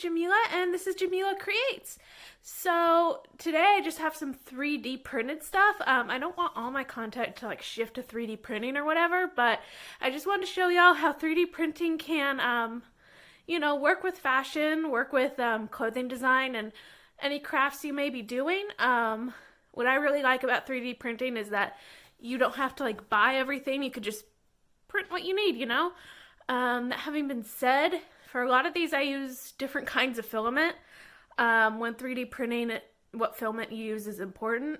Jamila, and this is Jamila Creates. So today I just have some 3D printed stuff. I don't want all my content to like shift to 3D printing or whatever, but I just wanted to show y'all how 3D printing can, work with fashion, work with clothing design, and any crafts you may be doing. What I really like about 3D printing is that you don't have to like buy everything. You could just print what you need, That having been said, for a lot of these I use different kinds of filament. When 3D printing, what filament you use is important.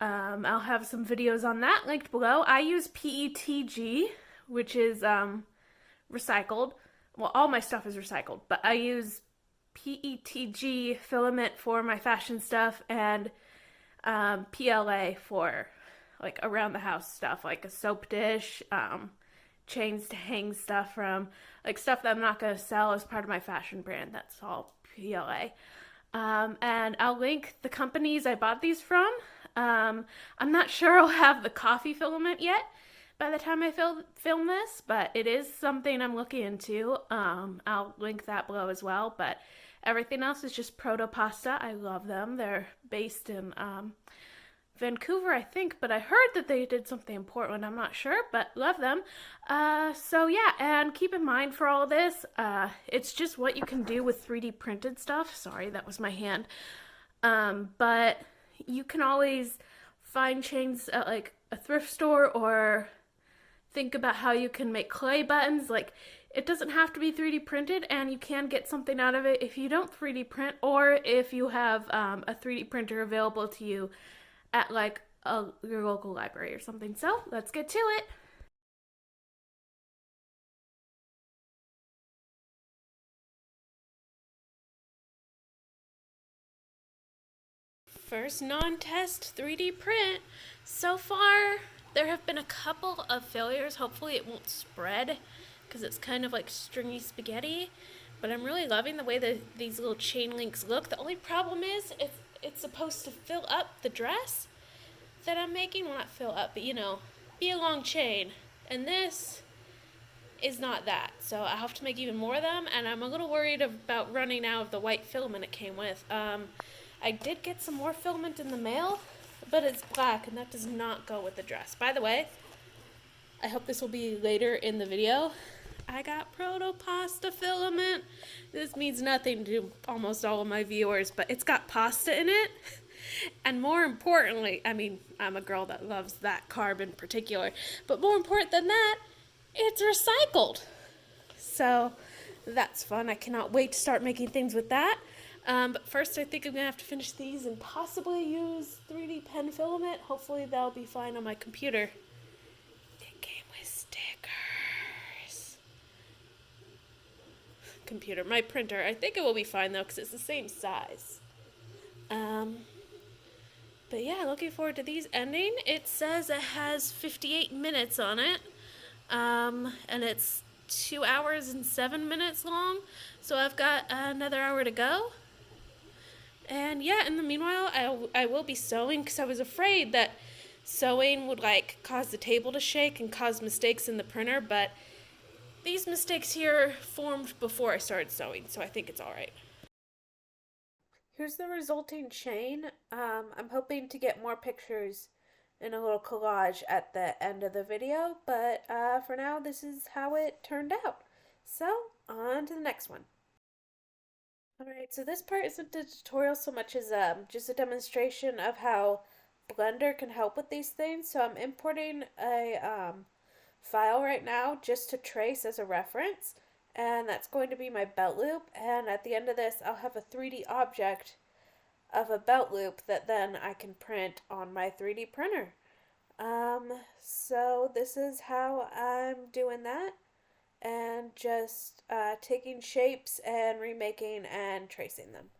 I'll have some videos on that linked below. I use PETG, which is recycled. Well, all my stuff is recycled, but I use PETG filament for my fashion stuff, and PLA for like around the house stuff, like a soap dish, chains to hang stuff from, like stuff that I'm not going to sell as part of my fashion brand. That's all PLA. And I'll link the companies I bought these from. I'm not sure I'll have the coffee filament yet by the time I film this, but it is something I'm looking into. I'll link that below as well, but everything else is just proto pasta. I love them. They're based in Vancouver, I think, but I heard that they did something in Portland. I'm not sure, but love them. So yeah, and keep in mind for all of this, it's just what you can do with 3D printed stuff. Sorry, that was my hand. But you can always find chains at like a thrift store, or think about how you can make clay buttons. Like, it doesn't have to be 3D printed, and you can get something out of it if you don't 3D print, or if you have a 3D printer available to you at like your local library or something. So let's get to it. First non-test 3D print. So far, there have been a couple of failures. Hopefully it won't spread because it's kind of like stringy spaghetti. But I'm really loving the way that these little chain links look. The only problem is it's supposed to fill up the dress that I'm making. Well, not fill up, but be a long chain. And this is not that. So I have to make even more of them, and I'm a little worried about running out of the white filament it came with. I did get some more filament in the mail, but it's black, and that does not go with the dress. By the way, I hope this will be later in the video. I got proto pasta filament. This means nothing to almost all of my viewers, but it's got pasta in it. And more importantly, I mean, I'm a girl that loves that carb in particular, but more important than that, it's recycled. So that's fun. I cannot wait to start making things with that. But first, I think I'm going to have to finish these and possibly use 3D pen filament. Hopefully that'll be fine on my computer. It came with stickers. Computer, my printer. I think it will be fine though, because it's the same size. But yeah, looking forward to these ending. It says it has 58 minutes on it. And it's 2 hours and 7 minutes long. So I've got another hour to go. And yeah, in the meanwhile, I will be sewing, because I was afraid that sewing would like cause the table to shake and cause mistakes in the printer, but these mistakes here formed before I started sewing, so I think it's alright. Here's the resulting chain. I'm hoping to get more pictures in a little collage at the end of the video, but for now, this is how it turned out. So, on to the next one. Alright, so this part isn't a tutorial so much as just a demonstration of how Blender can help with these things. So I'm importing a file right now just to trace as a reference, and that's going to be my belt loop, and at the end of this I'll have a 3D object of a belt loop that then I can print on my 3D printer. So this is how I'm doing that, and just taking shapes and remaking and tracing them.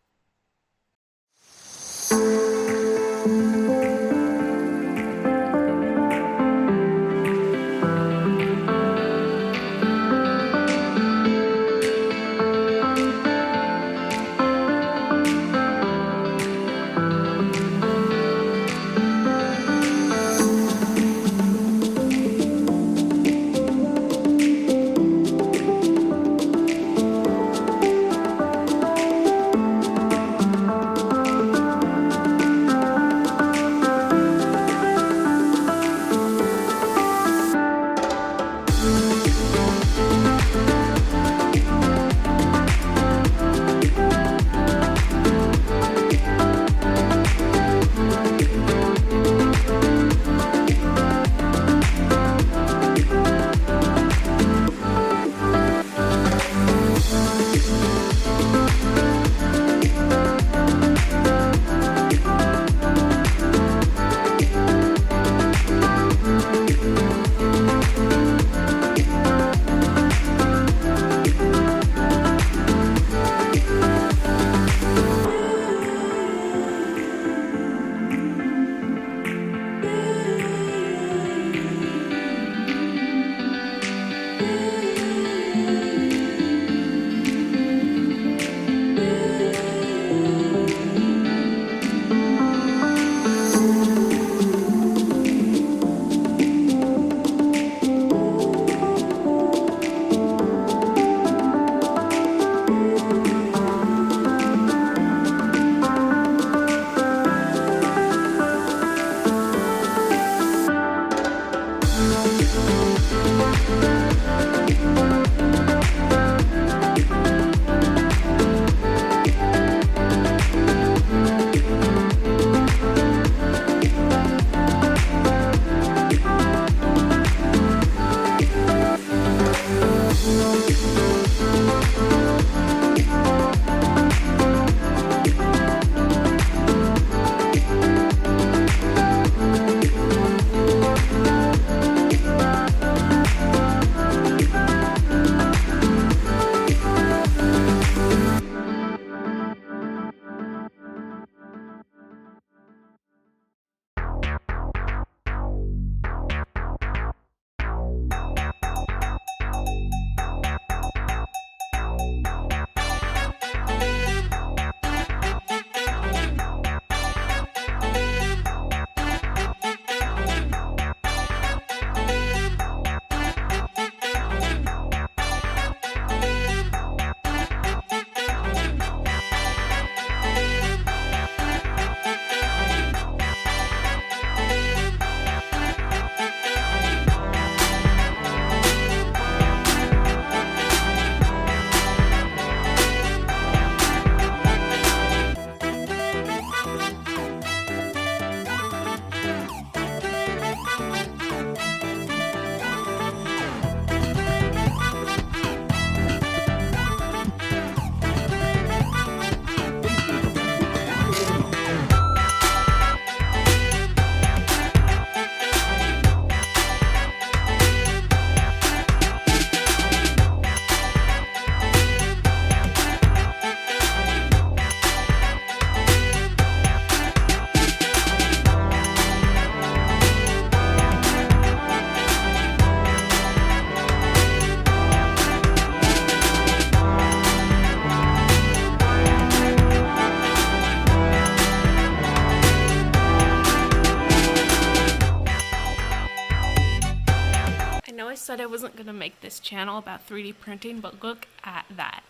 I wasn't going to make this channel about 3D printing, but look at that.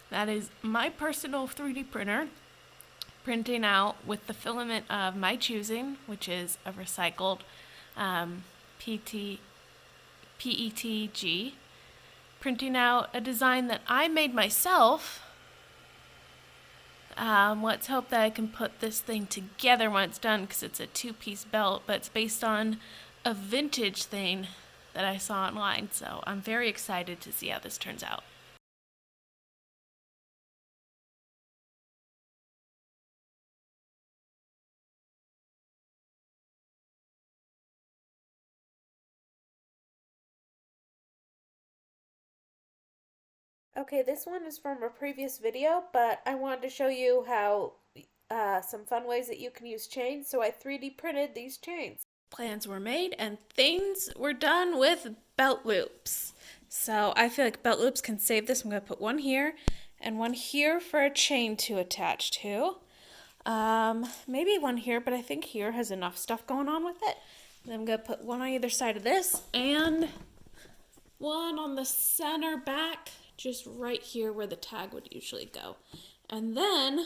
That is my personal 3D printer printing out with the filament of my choosing, which is a recycled PETG, printing out a design that I made myself. Let's hope that I can put this thing together when it's done, because it's a two-piece belt, but it's based on a vintage thing that I saw online, so I'm very excited to see how this turns out. Okay, this one is from a previous video, but I wanted to show you how some fun ways that you can use chains, so I 3D printed these chains. Plans were made and things were done with belt loops. So I feel like belt loops can save this. I'm going to put one here and one here for a chain to attach to. Maybe one here, but I think here has enough stuff going on with it. Then I'm going to put one on either side of this and one on the center back, just right here where the tag would usually go. And then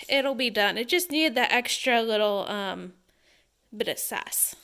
it'll be done. It just needed that extra little bit of sass.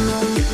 Bye.